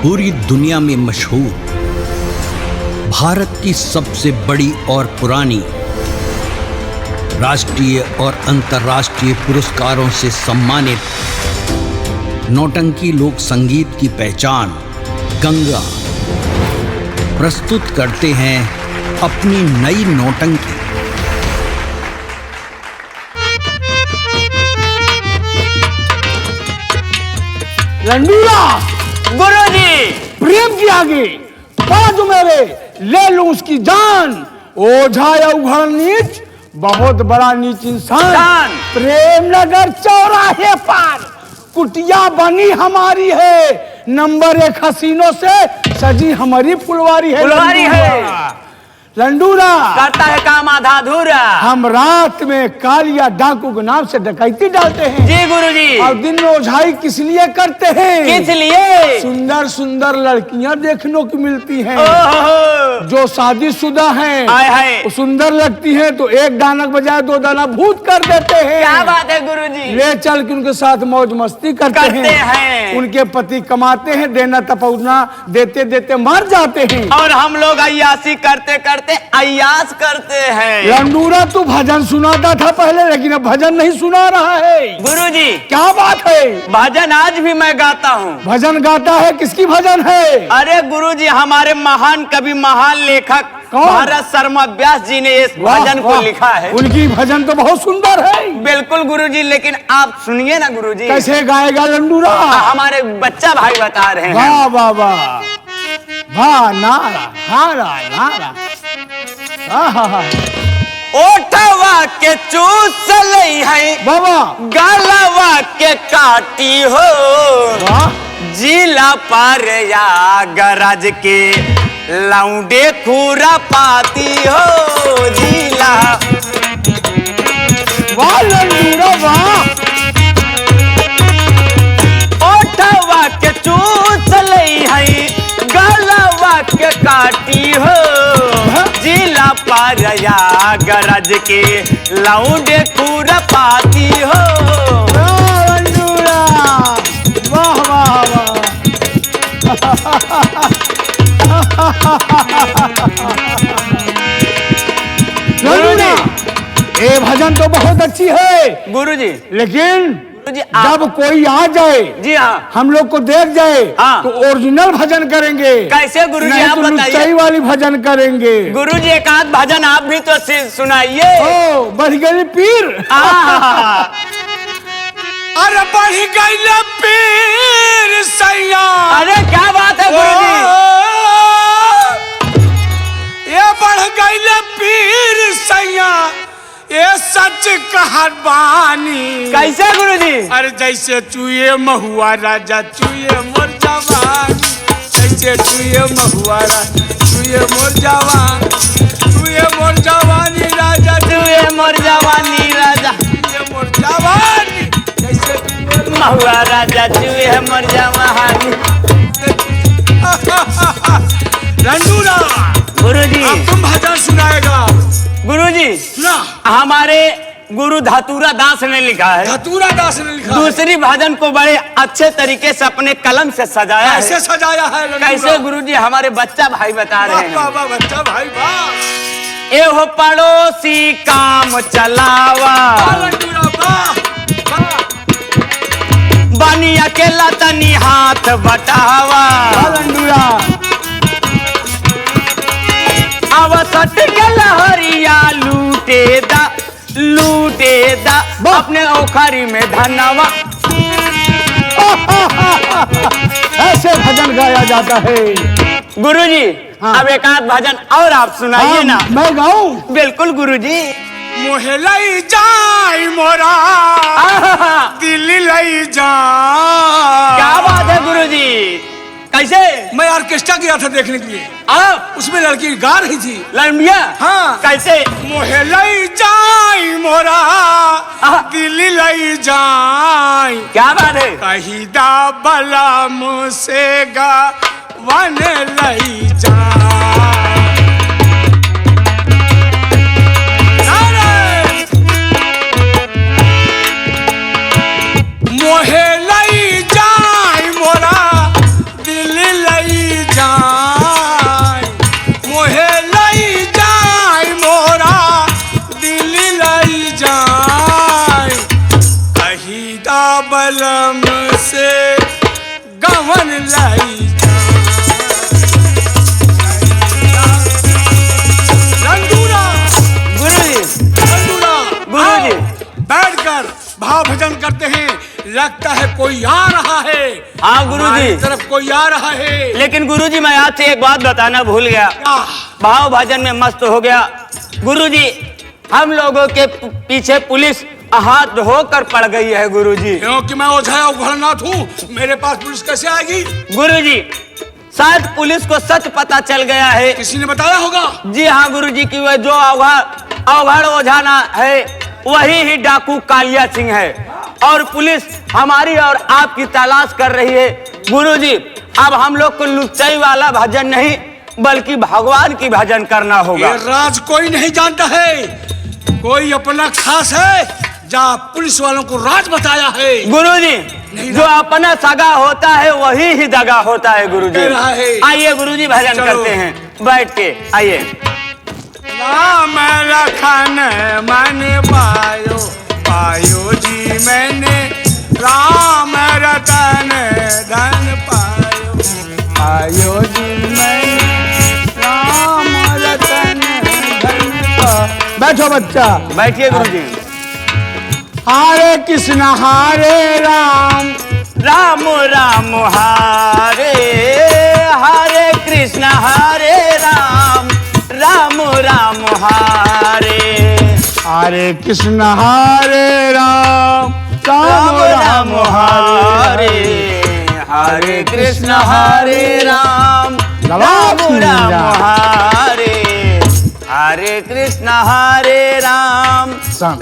पूरी दुनिया में मशहूर, भारत की सबसे बड़ी और पुरानी, राष्ट्रीय और अंतर्राष्ट्रीय पुरस्कारों से सम्मानित नौटंकी लोक संगीत की पहचान गंगा प्रस्तुत करते हैं अपनी नई नौटंकी। रणवीरा, गुरुजी, प्रेम की आगे बाजू मेरे ले लूं उसकी जान। ओझा या उघड़ नीच, बहुत बड़ा नीच इंसान। प्रेम नगर चौराहे पर कुटिया बनी हमारी है, नंबर 1 हसीनों से सजी हमारी फुलवारी है। फुलवारी है लंडूरा, करता है काम आधा अधूरा। हम रात में कालिया डाकू के नाम से डकैती डालते हैं। जी गुरुजी। और दिन में ओझाई किस लिए करते हैं? किस लिए? सुंदर सुंदर लड़कियां देखने को मिलती हैं जो शादीशुदा हैं। हाय सुंदर लगती हैं तो एक दाना के बजाय 2 दाना भूत कर देते हैं। क्या बात है गुरुजी। ले चल के उनके साथ मौज मस्ती करते हैं। उनके पति कमाते हैं, देना तपौना देते देते मर जाते हैं। और हम लोग अय्यासी करते करते अय्यास करते हैं। लंडूरा, तू भजन सुनाता था पहले, लेकिन अब भजन नहीं सुना रहा है। गुरुजी, क्या बात है? भजन आज भी मैं गाता हूँ। भजन गाता है? किसकी भजन है? अरे गुरुजी, हमारे महान कवि, महान लेखक भारत शर्मा व्यास जी ने इस भजन को लिखा है। उनकी भजन तो बहुत सुंदर है। बिल्कुल गुरुजी, लेकिन आप सुनिए ना गुरुजी। कैसे गाएगा लंडूरा? हमारे बच्चा भाई बता रहे हैं। वाह वाह वाह वाह, नारा नारा नारा। ओठवा के चूस लई है बाबा, गलवा के काटी हो, जिला पार या गरज के लौंडे खूरा पाती हो। जिला वाह लंडूरा वाह। ओठवा के चूस लई है गलवा के काटी हो, जिला पार या गरज के लौंडे खूरा पाती हो। लंडूरा वाह वाह वाह। लंडूरा, ये भजन तो बहुत अच्छी है गुरुजी, लेकिन गुरुजी जब कोई आ जाए, जी हाँ, हम लोग को देख जाए, हाँ, तो ओरिजिनल भजन करेंगे। कैसे गुरुजी? नहीं आप तो बताइए। लुच्चाई वाली भजन करेंगे। गुरुजी, एक आध भजन आप भी तो सुनाइए। ओ बढ़ गई पीर। अरे बढ़ गई पीर सैया। अरे क्या बात है गुरुजी। ये बढ़ गई पीर सैया, ये सच कहत बानी। कैसे गुरुजी? अरे जैसे चूहे महुआ राजा चूहे मोर जवानी, जैसे चूहे महुआ राजा चूहे मोर जवानी, चूहे मोर जवानी राजा चूहे मोर जवानी राजा, चूहे मोर जवानी, जैसे महुआ राजा चूहे मोर जवानी। रंडूरा, गुरुजी, अब तुम भजन सुनाएगा। गुरुजी, सुना। हमारे गुरु धतूरा दास ने लिखा है। धतूरा दास ने लिखा। दूसरी भजन को बड़े अच्छे तरीके से अपने कलम से सजाया है। कैसे सजाया है लंडूरा? कैसे गुरुजी? हमारे बच्चा भाई बता रहे हैं। वाह वाह बच्चा भाई वाह। एहो पड़ोसी काम चलावा, लंडूरा वाह वाह। बनी अकेला तनी हाथ बटावा, लंडूरा अवसट के लहरिया लूटे दा अपने ओखरी में धनवा। ऐसे भजन गाया जाता है गुरुजी। हाँ। अब एक आध भजन और आप सुनाइए ना। मैं गाऊं? बिल्कुल गुरुजी। मोहे लई जाई मोरा दिल लई जा। क्या बात है गुरुजी। कैसे? मैं ऑर्केस्ट्रा गया था देखने के लिए, आप उसमें लड़की गा रही थी। लंबिया? हाँ। कैसे? मोहे लई जाई मोरा दिल लई जाई। क्या बात है? कही दा बला मुझसे गा वन लई जाई। मोहे लई जाई मोरा दिल लई लाई लंडूरा गुरुजी बैठकर भाव भजन करते हैं। लगता है कोई आ रहा है। हाँ गुरुजी, हमारी तरफ कोई आ रहा है। लेकिन गुरुजी मैं आपसे एक बात बताना भूल गया। भाव भजन में मस्त हो गया। गुरुजी हम लोगों के पीछे पुलिस हाथ धोकर पड़ गई है गुरुजी। क्योंकि मैं ओझा उघड़नाथ हूँ, मेरे पास पुलिस कैसे आएगी? गुरुजी शायद पुलिस को सच पता चल गया है। किसी ने बताया होगा। जी हाँ गुरुजी की वह जो अवघड़ ओझाना है वही ही डाकू कालिया सिंह है और पुलिस हमारी और आपकी तलाश कर रही है। गुरुजी अब हम लोग को लुच्चाई वाला भजन नहीं बल्कि भगवान की भजन करना होगा। ये राज कोई नहीं जानता है, कोई अपना खास है जहाँ पुलिस वालों को राज बताया है। गुरुजी जो अपना सगा होता है वही ही दगा होता है। गुरुजी आइए गुरुजी भजन करते हैं बैठ के। आइए। राम लखन मन पायो पायो जी मैंने, राम रतन धन पायो पायो जी मैंने, राम रतन धन पायो। बैठो बच्चा। बैठिए गुरुजी। हरे कृष्ण हरे राम राम राम हरे हरे कृष्ण हरे राम राम राम हरे हरे कृष्ण हरे राम राम राम हरे हरे कृष्ण हरे राम राम राम हरे हरे कृष्ण हरे राम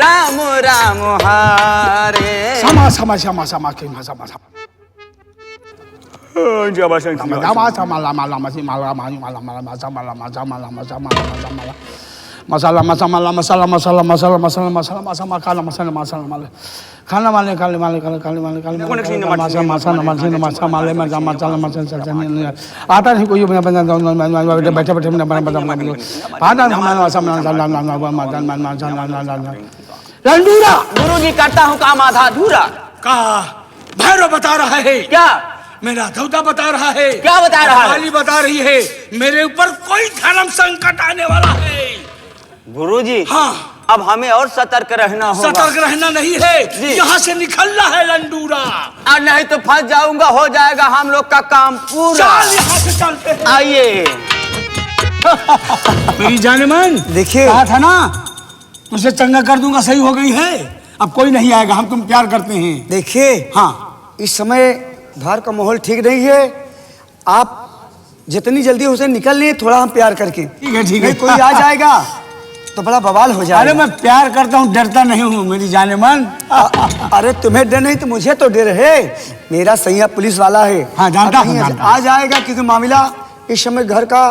राम राम हरे। समा समा समा समा समा समा समा मसाला मसाला मसाला मसाला मसाला मसाला मसाला मसाला खाना मसाला मसाला माले खाना माले काले माले काले काले माले काले मसाला मसाला मसाला मसाला माले मसाला मसाला आता नहीं कोई बैठे बैठे लंडूरा। गुरुजी करता हूँ काम आधा अधूरा। कहा भैरव बता रहा है। क्या? मेरा देवता बता रहा है। क्या बता रहा है? काली बता रही है मेरे ऊपर कोई धर्म संकट आने वाला है। गुरुजी हाँ अब हमें और सतर्क रहना होगा। सतर्क रहना नहीं है, यहाँ से निकलना है लंडूरा। और नहीं तो फंस जाऊंगा, हो जाएगा हम लोग का काम पूरा। चल यहाँ से चलते हैं। आइए। मेरी जाने मन देखिए कहा था ना तुझे चंगा कर दूंगा, सही हो गई है। अब कोई नहीं आएगा, हम तुम प्यार करते हैं। देखिए हाँ इस समय घर का माहौल ठीक नहीं है, आप जितनी जल्दी हो सके निकल लिए, थोड़ा हम प्यार करके। ठीक है ठीक है। कोई आ जाएगा तो बड़ा बवाल हो जाएगा। अरे मैं प्यार करता हूँ, डरता नहीं हूँ मेरी जाने मन। अरे तुम्हें डर नहीं तो मुझे तो डर है। मेरा सैया पुलिस वाला है। हाँ जानता हूँ। आ जाएगा क्योंकि मामला इस समय घर का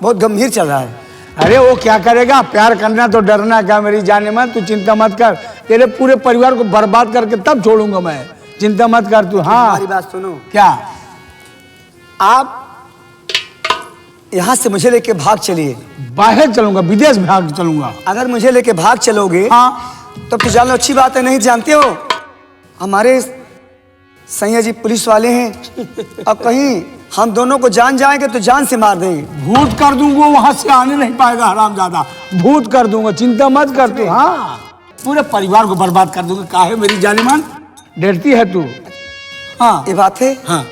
बहुत गंभीर चल रहा है। अरे वो क्या करेगा, प्यार करना तो डरना क्या मेरी जाने मन। तू चिंता मत कर, तेरे पूरे परिवार को बर्बाद करके तब छोड़ूंगा मैं। चिंता मत कर तू। हाँ हमारी बात सुनो। क्या? आप यहाँ से मुझे लेके भाग चलिए। बाहर चलूंगा, विदेश भाग चलूंगा। अगर मुझे लेके भाग चलोगे हाँ तो जान लो अच्छी बात है। नहीं जानते हो हमारे सैया जी पुलिस वाले हैं और कहीं हम दोनों को जान जाएंगे तो जान से मार देंगे। भूत कर दूंगा, वहां से आने नहीं पाएगा हरामजादा। भूत कर दूंगा, चिंता मत कर तू। हाँ पूरे परिवार को बर्बाद कर दूंगा। काहे मेरी जाने मन डरती है तू? हाँ ये बात है। हाँ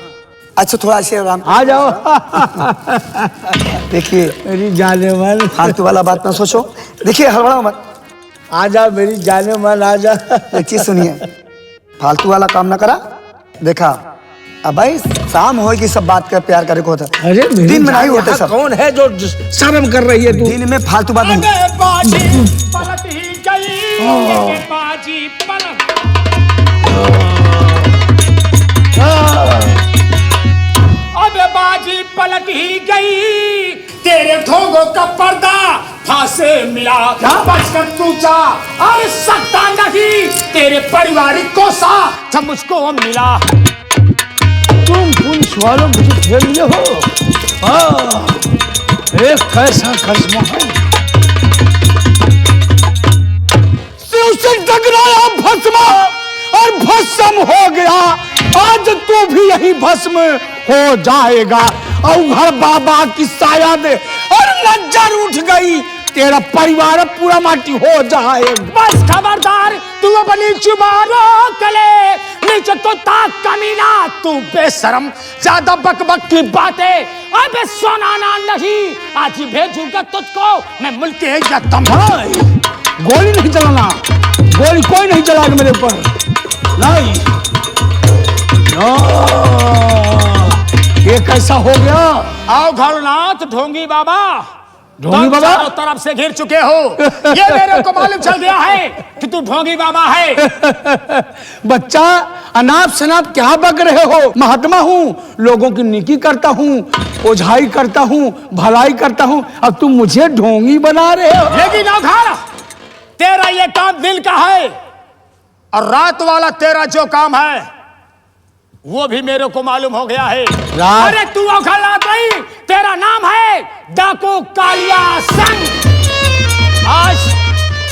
अच्छा थोड़ा से आराम आ जाओ। देखिए मेरी जाने मन फालतू वाला बात ना सोचो। देखिए हड़बड़ा मत। आ जा मेरी जाने मन आ जा। एक चीज सुनिए, फालतू वाला काम ना करा। देखा अब भाई शाम हो कि सब बात कर प्यार करे को होता। अरे दिन में नहीं होते सब। कौन है जो शर्म कर रही है तू? दिन में फालतू बात नहीं। अबे बाजी पलट ही गई, तेरे धोगों का पर्दा फांसे मिला। बचकर पूछा अरे सकता नहीं, तेरे पारिवारिक को सा सब मुझको मिला। तुम पुलिस वालों मुझे खेल लिए हो। एक कैसा कस्म है, उससे टकराया भस्म और भस्म हो गया। आज तू भी यही भस्म हो जाएगा। अवघड़ बाबा की शायद और नजर उठ गई, तेरा परिवार पूरा माटी हो जाएगा। बस खबरदार, तू अपनी जुबान कले नीचे तो ताक कमीना, तू बेशरम, ज्यादा बकबक की बातें। अबे सुनाना नहीं, आज ही भेजूंगा तुझको मैं मुल्क के यतम। गोली नहीं चलाना, गोली कोई नहीं चलाएगा मेरे ऊपर, नहीं। ये कैसा हो गया? आओ घरनाथ ढोंगी बाबा, ढोंगी बाबा चारों तरफ से घिर चुके हो। ये मेरे को मालूम चल गया है कि तू ढोंगी बाबा है। बच्चा, अनाप शनाप क्या बक रहे हो? महात्मा हूँ, लोगों की नेकी करता हूँ, ओझाई करता हूँ, भलाई करता हूँ, अब तुम मुझे ढोंगी बना रहे हो। लेकिन अवघड़, तेरा ये काम दिल का है और रात वाला तेरा जो काम है वो भी मेरे को मालूम हो गया है। अरे तू अवघड़ नहीं, तेरा नाम है डाकू कालिया सिंह।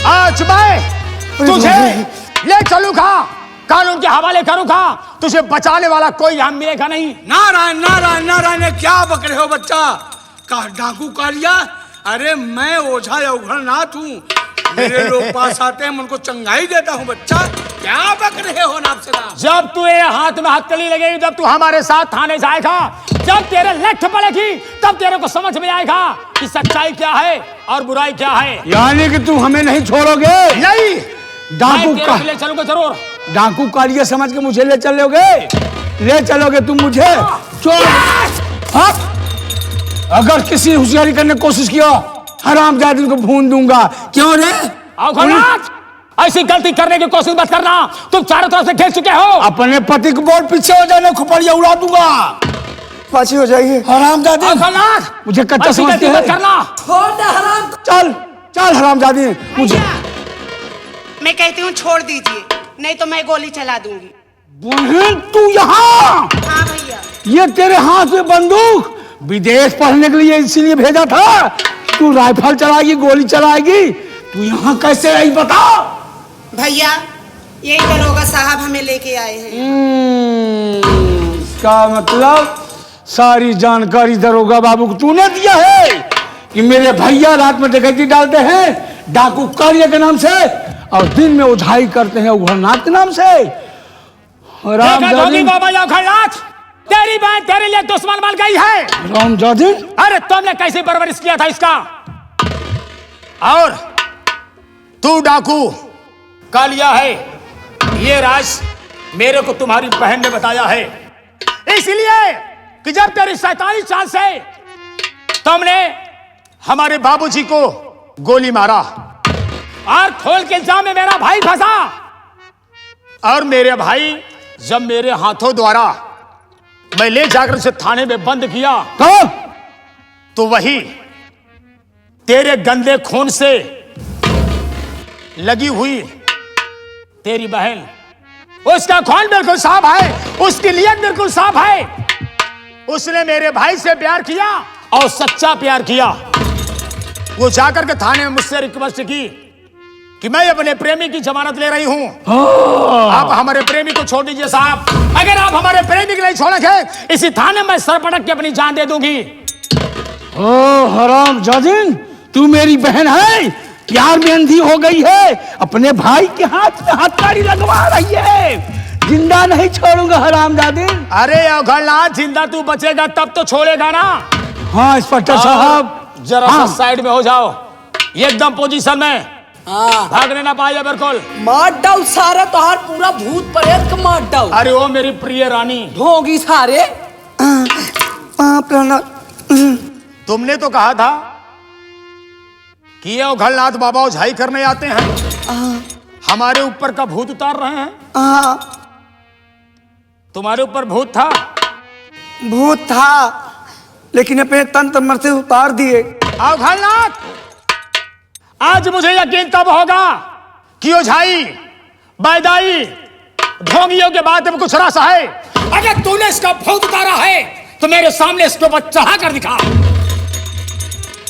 आज मैं तुझे ले चलूंगा, कानून के हवाले करूंगा, तुझे बचाने वाला कोई यहाँ मिलेगा नहीं। नारायण नारायण नारायण, क्या बक रहे हो बच्चा? डाकू कालिया? अरे मैं ओझा अवघड़नाथ हूँ, मेरे लोग पास आते हैं, मैं उनको चंगाई देता हूँ। बच्चा क्या बक रहे हो नाप से नाप? जब तू ये हाथ में हथकड़ी लगेगी, जब तू हमारे साथ थाने जाएगा, जब तेरे लठ पड़ेगी, तब तेरे को समझ में आएगा कि सच्चाई क्या है और बुराई क्या है। यानी कि तुम हमें नहीं छोड़ोगे? नहीं, डाकू का ले चलूंगा जरूर। डाकू कालिया समझ के मुझे ले चलोगे? ले चलोगे तुम मुझे? छोड़। अगर किसी होशियारी करने की कोशिश किया, हरामजादी को भून दूंगा। क्यों रे? अवघड़, ऐसी गलती करने की कोशिश मत करना, तुम चारों तरफ से घेर चुके हो। अपने पति को बोल पीछे हो जाने, खोपड़िया उड़ा दूंगा। पाछे हो जाइए। हरामजादी, अवघड़, मुझे कच्चा ऐसी समझते गलती हो? मत करना। छोड़ दे हराम। चल चल हरामजादी, मुझे। मैं कहती हूँ छोड़ दीजिए, नहीं तो मैं गोली चला दूंगी। बहन तू यहाँ? हाँ भैया। ये तेरे हाथ में बंदूक, विदेश पढ़ने के लिए इसीलिए भेजा था। तू राइफल चलाएगी, गोली चलाएगी, तू यहाँ कैसे आई बता? भैया यही दरोगा साहब हमें लेके आए हैं। क्या मतलब? सारी जानकारी दरोगा बाबू को तूने दिया है कि मेरे भैया रात में डकैती डालते हैं डाकू कालिया के नाम से, और दिन में उझाई करते हैं अवघड़नाथ के नाम से। रामजादी बाबा अवघड़नाथ, तेरी बहन तेरे लिए दुश्मन बन गई है। रामजादी, अरे तुमने कैसे परवरिश किया था इसका? और तू डाकू कालिया है, ये राज मेरे को तुम्हारी बहन ने बताया है। इसलिए कि जब तेरी 47 साल से तुमने हमारे बाबूजी को गोली मारा और खोल के इल्जाम में मेरा भाई फंसा, और मेरे भाई जब मेरे हाथों द्वारा मैं ले जाकर उसे थाने में बंद किया, तो वही तेरे गंदे खून से लगी हुई तेरी बहन, उसका खून बिल्कुल साफ है, उसकी नियत बिल्कुल साफ है। उसने मेरे भाई से प्यार किया और सच्चा प्यार किया। वो जाकर के थाने में मुझसे रिक्वेस्ट की कि मैं अपने प्रेमी की जमानत ले रही हूं, आप हमारे प्रेमी को छोड़ दीजिए साहब। अगर आप हमारे प्रेमी को नहीं छोड़ेंगे, इसी थाने में सर पटक के अपनी जान दे दूंगी। ओ हरामजादी, तू मेरी बहन है, प्यार में अंधी हो गई है, अपने भाई के हाथ में हथकड़ी लगवा रही है। जिंदा नहीं छोड़ूंगा हरामजादी। अरे अवघड़नाथ, जिंदा तू बचेगा तब तो छोड़ेगा ना। हाँ इंस्पेक्टर साहब, जरा हाँ। सा साइड में हो जाओ, एकदम पोजीशन में, भागने ना पाए बिल्कुल। मार डाउ सारा तोहार पूरा भूत प्रेत का मार डाउ। अरे ओ मेरी प्रिय रानी, ढोंगी सारे। तुमने तो कहा था कि ये अवघड़नाथ बाबा उझाई करने आते हैं, हमारे ऊपर का भूत उतार रहे हैं। तुम्हारे ऊपर भूत था? भूत था, लेकिन अपने तंत्र मर से उतार दिए। अवघड़नाथ, आज मुझे यकीन तब होगा कि ओझाई, बैदाई, ढोंगियों के बाद में कुछ रास्ता है। अगर तूने इसका भूत उतारा है तो मेरे सामने इसके ऊपर चढ़ा कर दिखा।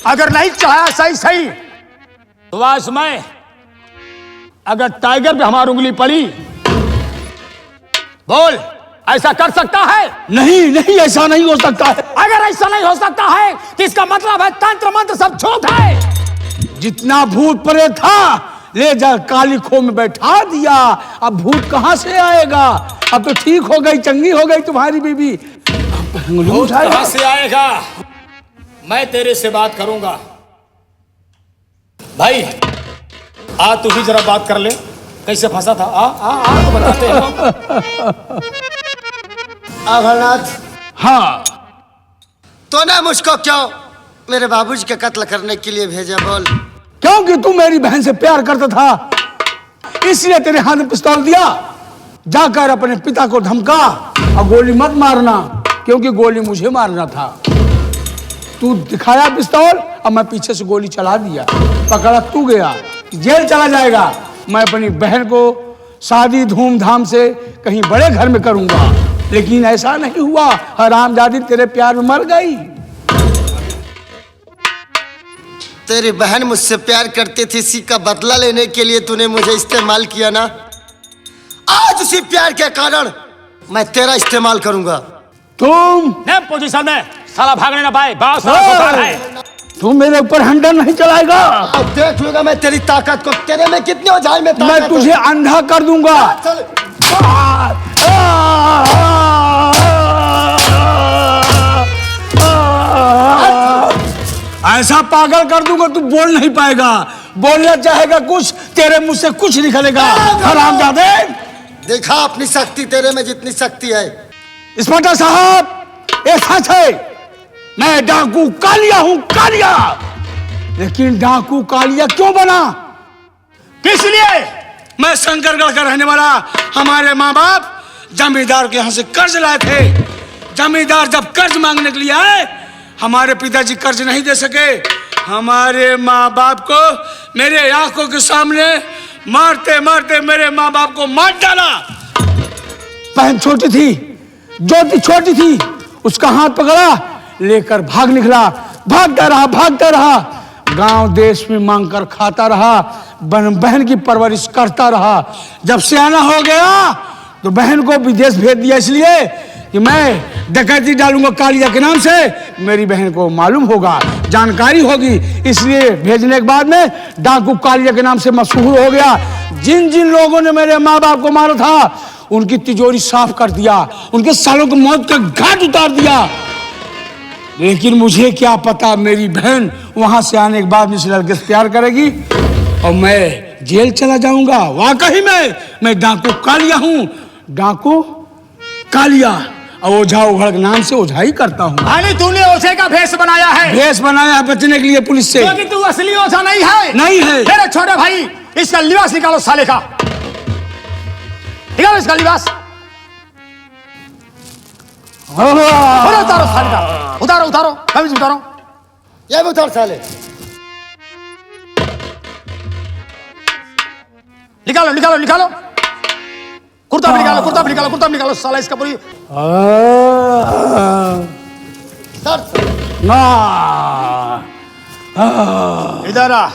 अगर नहीं चढ़ाया सही सही तो आज मैं, अगर टाइगर पे हमारी उंगली पड़ी, बोल ऐसा कर सकता है? नहीं नहीं, ऐसा नहीं हो सकता है। अगर ऐसा नहीं हो सकता है तो इसका मतलब है तंत्र मंत्र सब झूठ है। जितना भूत प्रेत था ले जा काली खो में बैठा दिया, अब भूत कहां से आएगा? अब तो ठीक हो गई, चंगी हो गई तुम्हारी बीवी। भूत कहां से आएगा? मैं तेरे से बात करूंगा। भाई आ तू भी जरा बात कर ले, कैसे फंसा था? आ तो बताते हैं। अघनाथ, हाँ, तूने मुझको क्यों मेरे बाबूजी के कत्ल करने के लिए भेजा? बोल। क्योंकि तू मेरी बहन से प्यार करता था, इसलिए तेरे हाथ में पिस्तौल दिया। जाकर अपने पिता को धमका और गोली मत मारना, क्योंकि गोली मुझे मारना था। तू दिखाया पिस्तौल और मैं पीछे से गोली चला दिया, पकड़ा तू गया, जेल चला जाएगा। मैं अपनी बहन को शादी धूमधाम से कहीं बड़े घर में करूंगा, लेकिन ऐसा नहीं हुआ। हरामजादी तेरे प्यार में मर गई। तेरी बहन मुझसे प्यार करती थी, इसी का बदला लेने के लिए तूने मुझे इस्तेमाल किया ना। आज उसी प्यार के कारण मैं तेरा इस्तेमाल करूंगा। तुम पोजीशन में साला भागने ना पाए, बात है। तू मेरे ऊपर हंडर नहीं चलाएगा। अब देख लूंगा मैं तेरी ताकत को। तेरे में कितने औजार में ताकत मैं तुझे अंधा कर दूंगा। चल। ऐसा पागल कर दूंगा तू बोल नहीं पाएगा। बोलना चाहेगा कुछ, तेरे मुंह से कुछ निकलेगा। हरामजादे, देखा अपनी शक्ति तेरे में जितनी शक्ति है। इंस्पेक्टर साहब, ये सच है, मैं डाकू कालिया हूं, कालिया। लेकिन डाकू कालिया क्यों बना? किस लिए? मैं शंकरगढ़ का रहने वाला। हमारे माँ बाप जमींदार के यहाँ से कर्ज लाए थे। जमींदार जब कर्ज मांगने के लिए आए, हमारे पिताजी कर्ज नहीं दे सके। हमारे माँ बाप को मेरे आंखों के सामने मारते मारते मेरे माँ बाप को मार डाला। बहन छोटी थी, ज्योति छोटी थी, उसका हाथ पकड़ा, लेकर भाग निकला। भागता रहा, गांव देश में मांग कर खाता रहा, बहन की परवरिश करता रहा। जब सियाना हो गया तो बहन को विदेश भेज दिया, इसलिए कि मैं डकैती डालूंगा कालिया के नाम से। मेरी बहन को मालूम होगा, जानकारी होगी, इसलिए भेजने के बाद में डाकू कालिया के नाम से मशहूर हो गया। जिन जिन लोगों ने मेरे माँ बाप को मारा था, उनकी तिजोरी साफ कर दिया, उनके सालों को मौत का घाट उतार दिया। लेकिन मुझे क्या पता, मेरी बहन वहां से आने के बाद इस लड़के से प्यार करेगी और मैं जेल चला जाऊंगा। वाकई में मैं डाकू कालिया हूं, डाकू कालिया, और ओझा उघड़ के नाम से ओझाई करता हूं। अरे तूने ओझे का भेष बनाया है? भेष बनाया है बचने के लिए पुलिस से। क्योंकि तू असली ओझा नहीं है। नहीं है। मेरे छोटे भाई, इसका लिबास निकालो साले का, निकालो इसका लिबास। उतारो साले का, उतारो कमीज उतारो। ये भी उतार साले। निकालो कुर्ता भी निकालो साला इसका पूरी। इधर आ,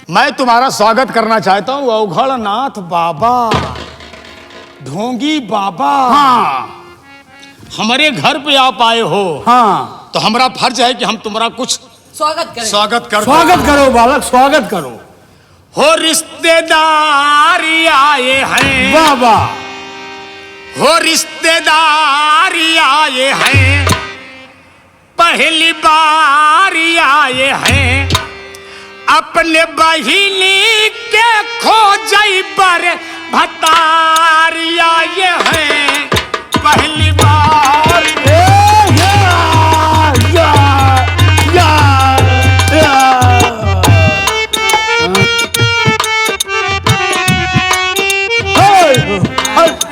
मैं तुम्हारा स्वागत करना चाहता हूँ अवघड़नाथ बाबा, ढोंगी बाबा। हाँ, हमारे घर पे आप आए हो। हाँ, तो हमारा फर्ज है कि हम तुम्हारा कुछ स्वागत करें। स्वागत करो बालक, स्वागत करो। हो रिश्तेदार आए हैं बाबा, हो रिश्तेदार आए हैं, पहली बार आए हैं, अपने बहिनी के खोजई पर भतार आए हैं, पहली बार।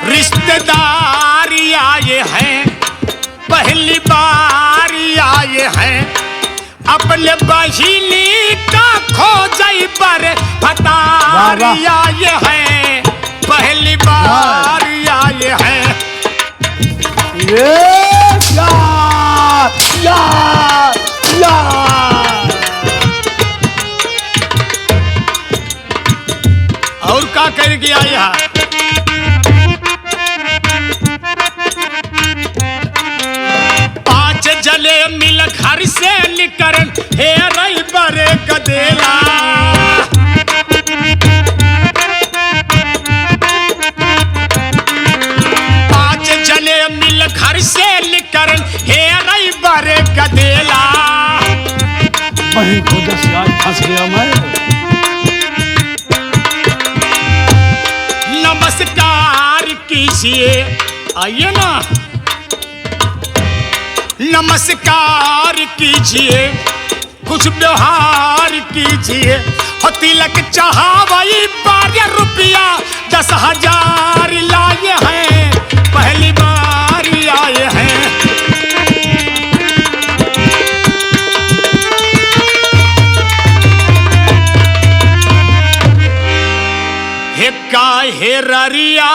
रिश्तेदार आए हैं, पहली बार आए हैं, अपने बहिनी का खोजई पर भतार आए हैं, पहली बार आए हैं। और क्या करके आए हैं? घर से निकरन हे रई बरे गदेला। पांच जने मिल घर से निकरन हे रई बरे गदेला। बहन को जैसे आज फंस गया मैं। नमस्कार कीजिए, आइए ना। नमस्कार कीजिए, कुछ व्यवहार कीजिए। हो तिलक चढ़ावई 12 रुपया 10,000 लाए हैं, पहली बार आए हैं। हे काहे ररिया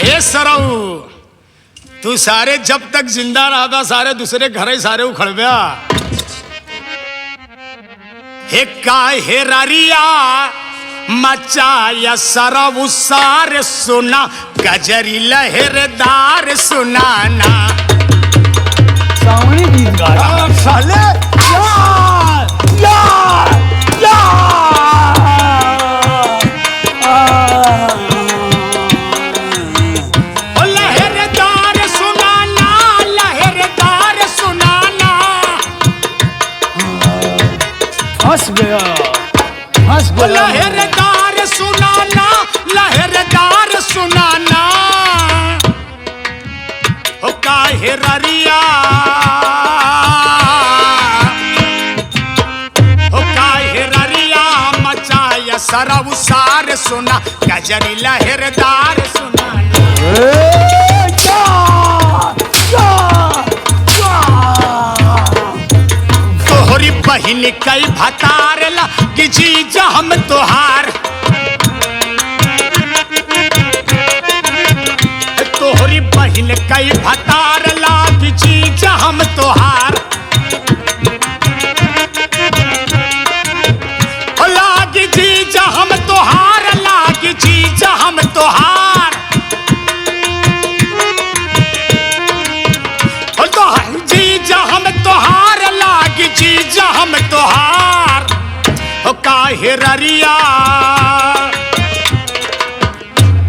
ए सरऊ, तू सारे जब तक जिंदा रहा सारे दूसरे घर सारे उखड़ब्या। हे काहे ररिया मचाया सरऊ सारे सुना, गजरी लहरदार सुनाना। सावनी गीत गा रहा साले। यार यार लहरदार सुनाना, लहरदार सुनाना। फंस गया फंस गया। लहरदार सुनाना, लहरदार सुनाना। हो काहे ररिया, हो काहे ररिया मचाया सरऊ सार सुना, गजरी लहरदार सुनाना। तोहरी बहिन कई भतार ला जीजा हम तोहार। तोहरी बहिन कई भतार ला जीजा हम तोहार। लागी जीजा हम तोहार, लागी जीजा हम तोहार। जीजा हम तोहार, लागी जीजा हम तोहार। हो काहे ररिया,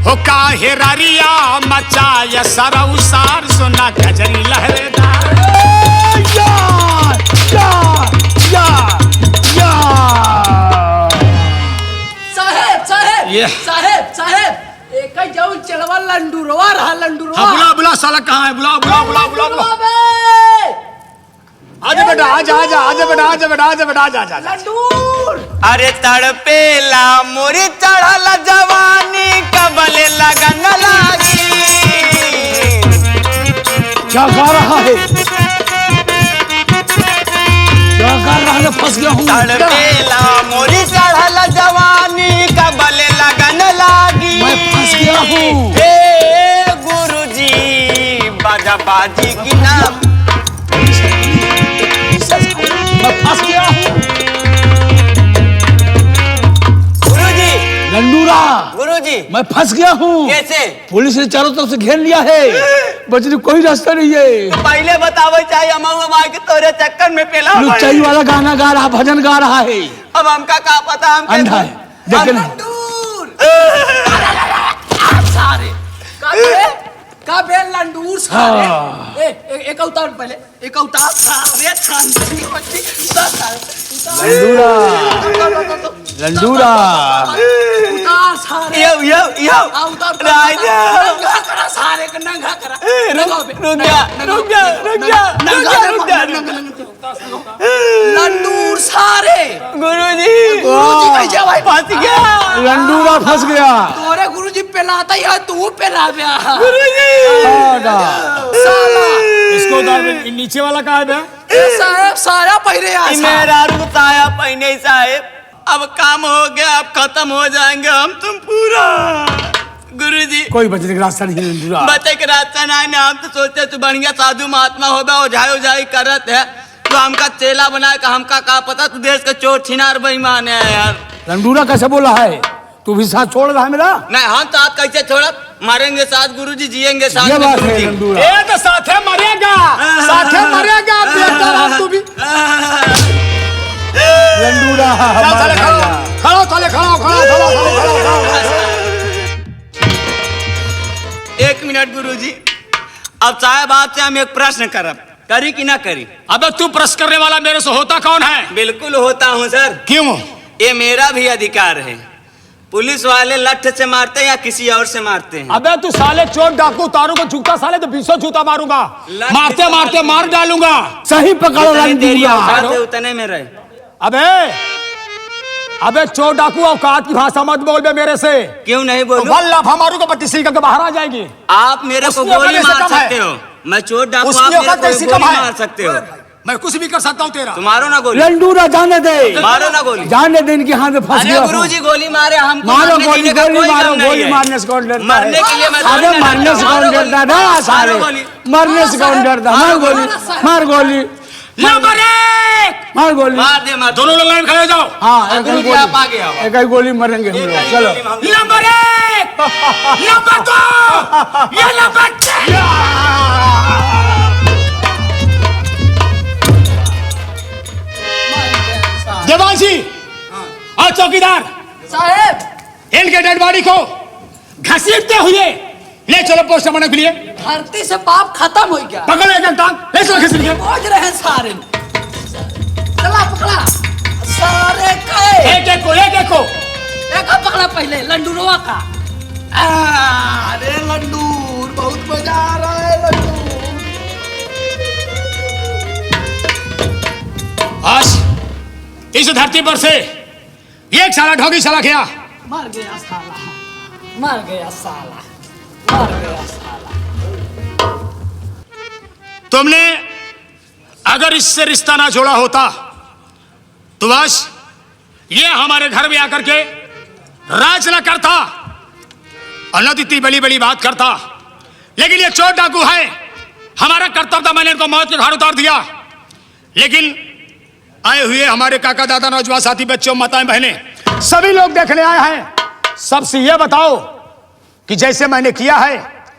हो काहे ररिया मचाया सरऊ सार सुना, गजरी लहरदार। साहेब साहेब ये। साहेब साहेब एक जाऊं चलवा लंडूरवा रहा लंडूरवा। हाँ, बुला बुला साला कहाँ है, बुला बुला बुला बुला बुला। आजा बेटा, आजा आजा आजा बेटा, आजा बेटा, आजा बेटा, आजा आजा। लंडूर अरे तड़पेला मोरी चढ़ल जवानी, कबले लगन लागी। क्या गा रहा है, क्या गा रहा है? फंस गया हूँ। तड़पेला मोरी चढ़ल जवानी, कबले लगन लागी। मैं फंस गया हूँ। हे गुरुजी बाजा बाजी की नाम। मैं फंस गया हूँ। गुरुजी लंडूरा, गुरुजी मैं फंस गया हूँ। कैसे? पुलिस ने चारों तरफ से घेर लिया है, बचने कोई रास्ता नहीं है। पहले बतावे चाहिए, हम के तोरे चक्कर में पेला हुआ है। लुच्चाई वाला गाना गा रहा, भजन गा रहा है। अब हमका क्या पता, हम अंधा है, देख ले। सारे का बे लंडूर सारे। एक उतार पहले, एक उतार सारे खानदानी बच्ची उतार सारे। लंडूरा उतार सारे। यो यो यो उतार राजा नंगा करा सारे का नंगा करा। रुक जा रुक जा रुक जा रुक जा रुक जा। लंडूर सारे। गुरुजी गुरुजी कैसे भाई? फंस गया। लंडूरा फंस गया। तोरे गुरुजी पिलाता ही है, तू पिला गया। गुरुजी साला इसको उतार दे। नीचे वाला कहाँ है बे? साहेब सारा पहले आ मेरा रुताया पहने साहेब। अब काम हो गया, अब खत्म हो जाएंगे हम तुम पूरा। गुरुजी कोई बचने का रास्ता नहीं लंडूरा। बचे के रास्ता नहीं, हम तो सोचते तू बढ़िया साधु महात्मा होगा, ओझाई ओझाई करत है तो हमका चेला बनाए का हमका का पता तू देश का चोर छिनार बेईमान है यार। लंडूरा कैसे बोला है? तू भी साथ छोड़ रहा है मेरा? नहीं हम साथ कैसे छोड़ा, मरेंगे साथ गुरुजी, जिएंगे साथ ये में बात है गुरुजी। लंडूरा। ए तो साथे मरेगा, साथे मरेगा, बेटा राम तू भी। लंडूरा चल साले खड़ा, खड़ा साले खड़ा, खड़ा खड़ा। एक मिनट गुरुजी, अब साहब आपसे हम एक प्रश्न करब, करी कि ना करी? अबे तू प्रश्न करने वाला मेरे से होता कौन है? बिल्कुल होता हूँ सर। क्यों? ये मेरा भी अधिकार है। पुलिस वाले लठ से मारते हैं या किसी और से मारते हैं? अबे तू साले चोर डाकू तारू को जूता साले तो 20 जूता मारूंगा, मारते मारते मार डालूंगा। सही पकड़ो जितनी देरी लंडूरा। औकात है उतने में रहे। अबे चोर डाकू औकात की भाषा मत बोल बे मेरे से। क्यों नहीं बोलूं? वल्लभ हमारू को पट्टी सी करके बाहर आ जाएगी। आप मेरे को उसकी गोली औकात मार ऐसे कम सकते है। हो, मैं चोर डाकू, उसकी आप मेरे औकात को ऐसी गोली कम है। मार सकते हो। मैं कुछ भी कर सकता हूँ तेरा। मारो ना गोली, लंडूरा जाने दे, मारो ना गोली। जाने दे, इनके हाथ में फंस अरे गया। गुरुजी गोली मारे, हमको मारो मरने गोली, जीने का गोली कोई मारो, गम नहीं गोली है। मारने से कौन डरता है? मरने के लिए मैं अरे थोड़ी ना मारने से डरता हूँ। कौन डरता है ना सारे? मारो गोली। मरने से कौन डरता? मार गोली, मार गोली, नंबर 1 मार गोली। मार दे, मार दे। दोनों लोग लाइन खड़े हो जाओ। हाँ, एक गुरुजी गोली, आप आगे आओ। एक ही गोली मरेंगे हम लोग। चलो नंबर 1, नंबर 2, ये नंबर 3। देवांशी और चौकीदार साहेब इनके डेड बॉडी को घसीटते हुए ले चलो पोस्टमार्टम के लिए। धरती से पाप खत्म हो गया, पकड़ो एक टांग, ले चलो घसीट के। पहुंच रहे हैं सारे। चला पकड़ा सारे कहे एक एक को, एक एक को। एक पकड़ा पहले लंडूरवा का। अरे लंडूर बहुत मजा आ रहा है लंडूर। आज इस धरती पर से एक साला ढोगी साला गया। मर गया साला, मर गया साला, मर गया साला। तुमने अगर इससे रिश्ता ना जोड़ा होता तो बस ये हमारे घर में आकर के राज न करता और न इतनी बड़ी बड़ी बात करता। लेकिन ये चोर डाकू है, हमारा कर्तव्य था, मैंने इनको मौत के घाट उतार दिया। लेकिन आए हुए हमारे काका दादा नौजवान साथी बच्चों माताएं बहनें सभी लोग देखने आए हैं। सबसे ये बताओ कि जैसे मैंने किया है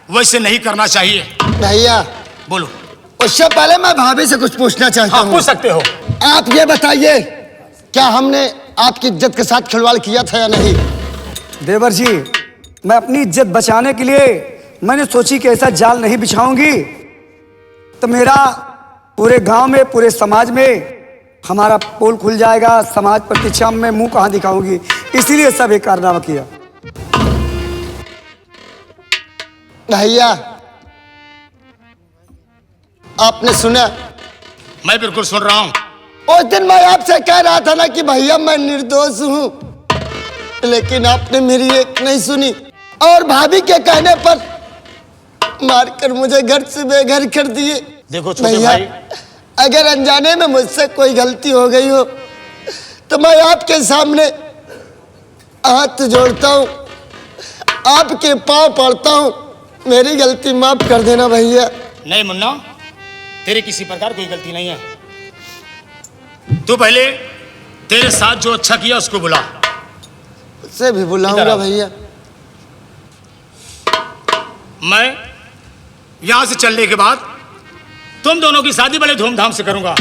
वैसे नहीं करना चाहिए। भैया बोलो। उससे पहले मैं भाभी से कुछ पूछना चाहता हाँ, हूँ। पूछ सकते हो। आप ये बताइए, क्या हमने आपकी इज्जत के साथ खिलवाड़ किया था या नहीं? देवर जी, मैं अपनी इज्जत बचाने के लिए मैंने सोची कि ऐसा जाल नहीं बिछाऊंगी तो मेरा पूरे गांव में, पूरे समाज में हमारा पोल खुल जाएगा। समाज प्रतिष्ठा में मुंह कहाँ दिखाऊंगी, इसीलिए सब एक कारनामा किया। भैया आपने सुना? मैं बिल्कुल सुन रहा हूं। उस दिन मैं आपसे कह रहा था ना कि भैया मैं निर्दोष हूं, लेकिन आपने मेरी एक नहीं सुनी और भाभी के कहने पर मारकर मुझे घर से बेघर कर दिए। देखो छोटे भैया, भाई, अगर अनजाने में मुझसे कोई गलती हो गई हो तो मैं आपके सामने हाथ जोड़ता हूं, आपके पांव पड़ता हूं, मेरी गलती माफ कर देना भैया। नहीं मुन्ना, तेरे किसी प्रकार कोई गलती नहीं है। तू पहले तेरे साथ जो अच्छा किया उसको बुला। उससे भी बुलाऊंगा इधर आओ। भैया। मैं यहां से चलने के बाद तुम दोनों की शादी बड़े धूमधाम से करूंगा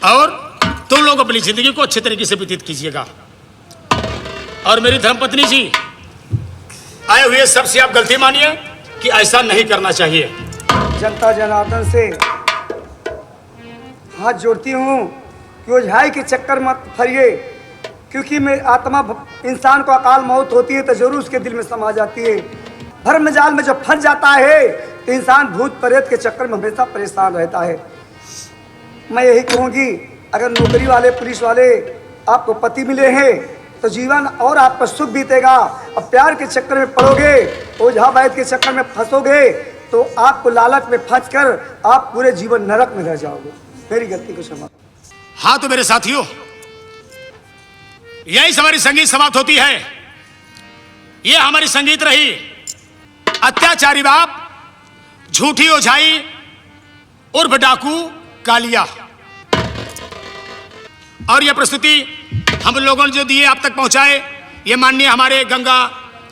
और तुम लोग अपनी जिंदगी को अच्छे तरीके से व्यतीत कीजिएगा। और मेरी धर्मपत्नी जी, आए हुए सबसे आप गलती मानिए कि ऐसा नहीं करना चाहिए। जनता जनार्दन से हाथ जोड़ती हूँ कि ओझाई के चक्कर मत फरिए, क्योंकि मेरी आत्मा, इंसान को अकाल मौत होती है तो जरूर उसके दिल में समा जाती है। भर्म जाल में जब फंस जाता है तो इंसान भूत प्रेत के चक्कर में हमेशा परेशान रहता है। मैं यही कहूँगी, अगर नौकरी वाले, पुलिस वाले आपको पति मिले हैं तो जीवन और आप पर सुख बीतेगा। अब प्यार के चक्कर में पड़ोगे, ओझा वैद्य के चक्कर में फंसोगे तो आपको लालच में फंसकर आप पूरे जीवन नरक में रह जाओगे। मेरी गलती को क्षमा। हाँ तो मेरे साथियों, यही हमारी संगीत समाप्त होती है। ये हमारी संगीत रही अत्याचारी बाप, झूठी ओझाई उर्फ डाकू कालिया। और यह प्रस्तुति हम लोगों ने जो दिए आप तक पहुंचाए, ये माननीय हमारे गंगा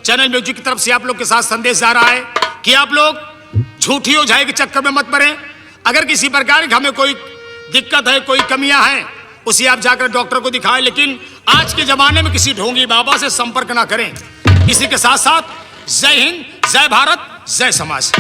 चैनल म्यूजिक की तरफ से आप लोग के साथ संदेश जा रहा है कि आप लोग झूठी ओझाई के चक्कर में मत पड़े। अगर किसी प्रकार की हमें कोई दिक्कत है, कोई कमियां हैं, उसे आप जाकर डॉक्टर को दिखाएं, लेकिन आज के जमाने में किसी ढोंगी बाबा से संपर्क ना करें। इसी के साथ साथ जय हिंद, जय भारत, जय समाज।